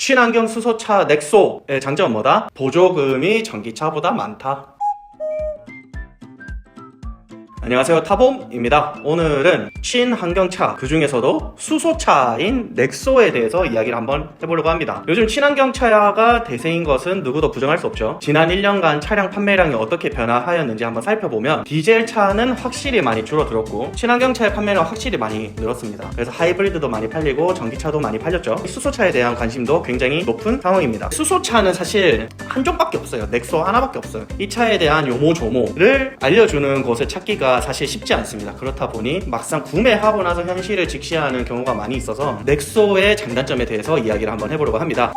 친환경 수소차 넥소의 장점은 뭐다? 보조금이 전기차보다 많다. 안녕하세요, 타봄입니다. 오늘은 친환경차, 그 중에서도 수소차인 넥소에 대해서 이야기를 한번 해보려고 합니다. 요즘 친환경차가 대세인 것은 누구도 부정할 수 없죠. 지난 1년간 차량 판매량이 어떻게 변화하였는지 한번 살펴보면 디젤차는 확실히 많이 줄어들었고 친환경차의 판매量확실히 많이 늘었습니다. 그래서 하이브리드도 많이 팔리고 전기차도 많이 팔렸죠. 수소차에 대한 관심도 굉장히 높은 상황입니다. 수소차는 사실 한 종밖에 없어요. 넥소 하나밖에 없어요. 이 차에 대한 요모조모를 알려주는 곳을 찾기가 사실 쉽지 않습니다. 그렇다 보니 막상 구매하고 나서 현실을 직시하는 경우가 많이 있어서 넥소의 장단점에 대해서 이야기를 한번 해보려고 합니다.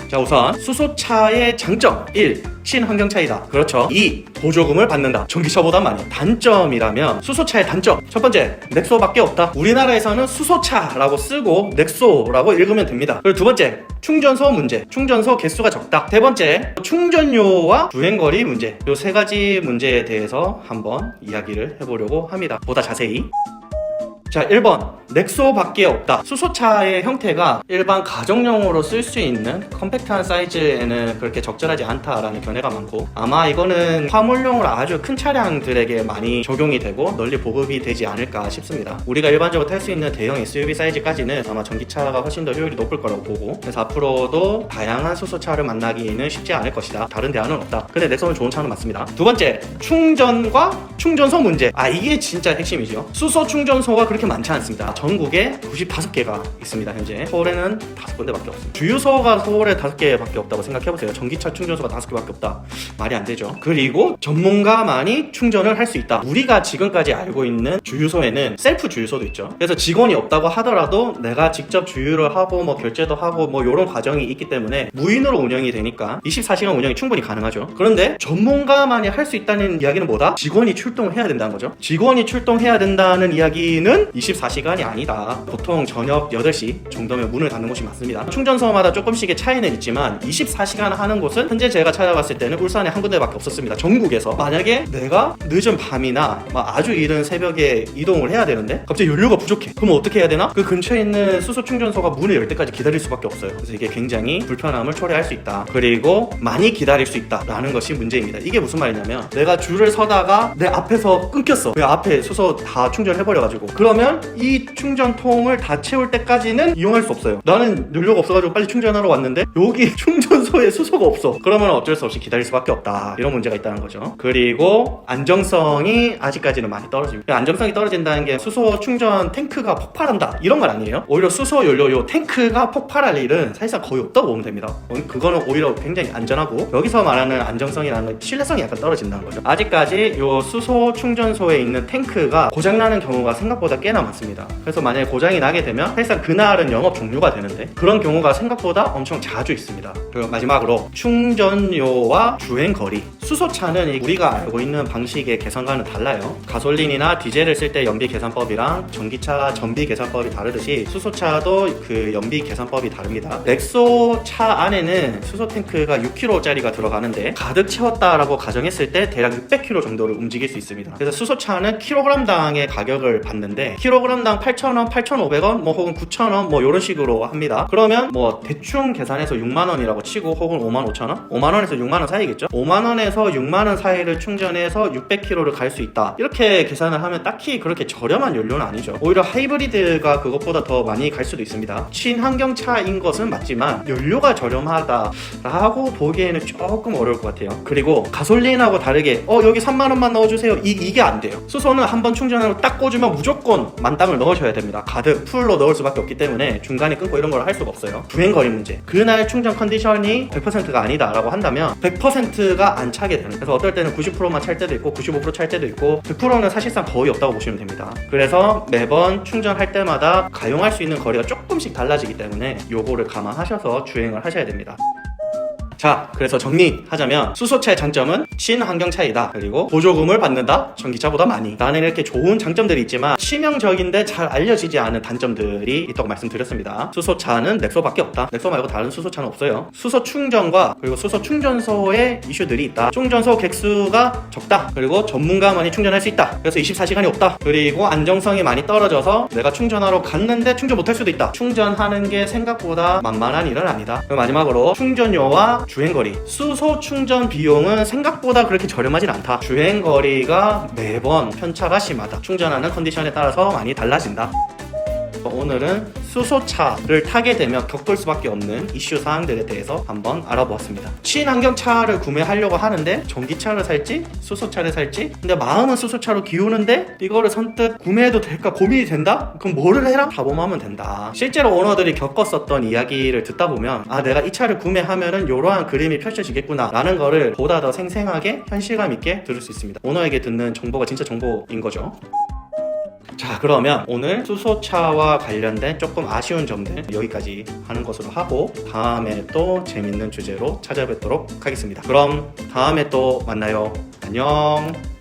자, 우선 수소차의 장점 1. 친환경차이다. 그렇죠. 2. 보조금을 받는다. 전기차보다 많이. 단점이라면 수소차의 단점 첫 번째, 넥소밖에 없다. 우리나라에서는 수소차라고 쓰고 넥소라고 읽으면 됩니다. 그리고 두 번째, 충전소 문제. 충전소 개수가 적다. 세 번째, 충전료와 주행거리 문제. 이 세 가지 문제에 대해서 한번 이야기를 해보려고 합니다. 보다 자세히. 자, 1번 넥소밖에 없다. 수소차의 형태가 일반 가정용으로 쓸 수 있는 컴팩트한 사이즈에는 그렇게 적절하지 않다라는 견해가 많고, 아마 이거는 화물용으로 아주 큰 차량들에게 많이 적용이 되고 널리 보급이 되지 않을까 싶습니다. 우리가 일반적으로 탈 수 있는 대형 SUV 사이즈까지는 아마 전기차가 훨씬 더 효율이 높을 거라고 보고, 그래서 앞으로도 다양한 수소차를 만나기는 쉽지 않을 것이다. 다른 대안은 없다. 근데 넥소는 좋은 차는 맞습니다. 두 번째, 충전과 충전소 문제. 이게 진짜 핵심이죠. 수소 충전소가 그렇게 많지 않습니다. 전국에 95개가 있습니다. 현재 서울에는 5군데밖에 없습니다. 주유소가 서울에 5개밖에 없다고 생각해보세요. 전기차 충전소가 5개밖에 없다. 말이 안 되죠. 그리고 전문가만이 충전을 할 수 있다. 우리가 지금까지 알고 있는 주유소에는 셀프 주유소도 있죠. 그래서 직원이 없다고 하더라도 내가 직접 주유를 하고 뭐 결제도 하고 뭐 이런 과정이 있기 때문에 무인으로 운영이 되니까 24시간 운영이 충분히 가능하죠. 그런데 전문가만이 할 수 있다는 이야기는 뭐다? 직원이 출동을 해야 된다는 거죠. 직원이 출동해야 된다는 이야기는 24시간이 아니다. 보통 저녁 8시 정도면 문을 닫는 곳이 많습니다. 충전소마다 조금씩의 차이는 있지만 24시간 하는 곳은 현재 제가 찾아봤을 때는 울산에 한 군데밖에 없었습니다. 전국에서. 만약에 내가 늦은 밤이나 아주 이른 새벽에 이동을 해야 되는데 갑자기 연료가 부족해. 그럼 어떻게 해야 되나? 그 근처에 있는 수소 충전소가 문을 열 때까지 기다릴 수밖에 없어요. 그래서 이게 굉장히 불편함을 초래할 수 있다. 그리고 많이 기다릴 수 있다라는 것이 문제입니다. 이게 무슨 말이냐면 내가 줄을 서다가 내 앞에서 끊겼어. 왜 앞에 수소 다 충전해버려가지고. 그러면 이 충전통을 다 채울 때까지는 이용할 수 없어요. 나는 연료가 없어가지고 빨리 충전하러 왔는데 여기 충전소에 수소가 없어. 그러면 어쩔 수 없이 기다릴 수밖에 없다. 이런 문제가 있다는 거죠. 그리고 안정성이 아직까지는 많이 떨어집니다. 안정성이 떨어진다는 게 수소 충전 탱크가 폭발한다 이런 건 아니에요. 오히려 수소 연료요 탱크가 폭발할 일은 사실상 거의 없다고 보면 됩니다. 그거는 오히려 굉장히 안전하고, 여기서 말하는 안정성이라는 건 신뢰성이 약간 떨어진다는 거죠. 아직까지 요 수소 충전소에 있는 탱크가 고장나는 경우가 생각보다 꽤나 많습니다. 그래서 만약에 고장이 나게 되면 사실상 그날은 영업 종료가 되는데 그런 경우가 생각보다 엄청 자주 있습니다. 그리고 마지막으로 충전료와 주행거리. 수소차는 우리가 알고 있는 방식의 계산과는 달라요. 가솔린이나 디젤을 쓸 때 연비 계산법이랑 전기차 전비 계산법이 다르듯이 수소차도 그 연비 계산법이 다릅니다. 넥소 차 안에는 수소 탱크가 6kg짜리가 들어가는데 가득 채웠다라고 가정했을 때 대략 600kg 정도를 움직일 수 있습니다. 그래서 수소차는 kg당의 가격을 받는데 kg당 8,000원, 8,500원, 뭐 혹은 9,000원 뭐 이런 식으로 합니다. 그러면 뭐 대충 계산해서 6만원이라고 치고 혹은 55,000원? 5만원에서 6만원 사이겠죠? 5만원에서 6만원 사이를 충전해서 600km를 갈 수 있다. 이렇게 계산을 하면 딱히 그렇게 저렴한 연료는 아니죠. 오히려 하이브리드가 그것보다 더 많이 갈 수도 있습니다. 친환경차인 것은 맞지만 연료가 저렴하다라고 보기에는 조금 어려울 것 같아요. 그리고 가솔린하고 다르게 여기 3만원만 넣어주세요. 이게 안 돼요. 수소는 한번 충전으로 딱 꽂으면 무조건 만땅을 넣으셔야 됩니다. 가득 풀로 넣을 수밖에 없기 때문에 중간에 끊고 이런 걸 할 수가 없어요. 주행거리 문제. 그날 충전 컨디션이 100%가 아니다라고 한다면 100%가 안 차게 되는. 그래서 어떨 때는 90%만 찰 때도 있고 95% 찰 때도 있고 100%는 사실상 거의 없다고 보시면 됩니다. 그래서 매번 충전할 때마다 가용할 수 있는 거리가 조금씩 달라지기 때문에 요거를 감안하셔서 주행을 하셔야 됩니다. 자, 그래서 정리하자면 수소차의 장점은 친환경 차이다. 그리고 보조금을 받는다. 전기차보다 많이. 라는 이렇게 좋은 장점들이 있지만 치명적인데 잘 알려지지 않은 단점들이 있다고 말씀드렸습니다. 수소차는 넥소밖에 없다. 넥소 말고 다른 수소차는 없어요. 수소 충전과 그리고 수소 충전소의 이슈들이 있다. 충전소 객수가 적다. 그리고 전문가만이 충전할 수 있다. 그래서 24시간이 없다. 그리고 안정성이 많이 떨어져서 내가 충전하러 갔는데 충전 못할 수도 있다. 충전하는 게 생각보다 만만한 일은 아니다. 그리고 마지막으로 충전료와 주행거리. 수소 충전 비용은 생각보다 그렇게 저렴하진 않다. 주행거리가 매번 편차가 심하다. 충전하는 컨디션에 따라서 많이 달라진다. 오늘은 수소차를 타게 되면 겪을 수밖에 없는 이슈 사항들에 대해서 한번 알아보았습니다. 친환경차를 구매하려고 하는데 전기차를 살지 수소차를 살지, 근데 마음은 수소차로 기우는데 이거를 선뜻 구매해도 될까 고민이 된다? 그럼 뭐를 해라? 타보면 된다. 실제로 오너들이 겪었었던 이야기를 듣다 보면 아, 내가 이 차를 구매하면은 이러한 그림이 펼쳐지겠구나 라는 거를 보다 더 생생하게 현실감 있게 들을 수 있습니다. 오너에게 듣는 정보가 진짜 정보인 거죠. 자, 그러면 오늘 수소차와 관련된 조금 아쉬운 점들 여기까지 하는 것으로 하고 다음에 또 재밌는 주제로 찾아뵙도록 하겠습니다. 그럼 다음에 또 만나요. 안녕.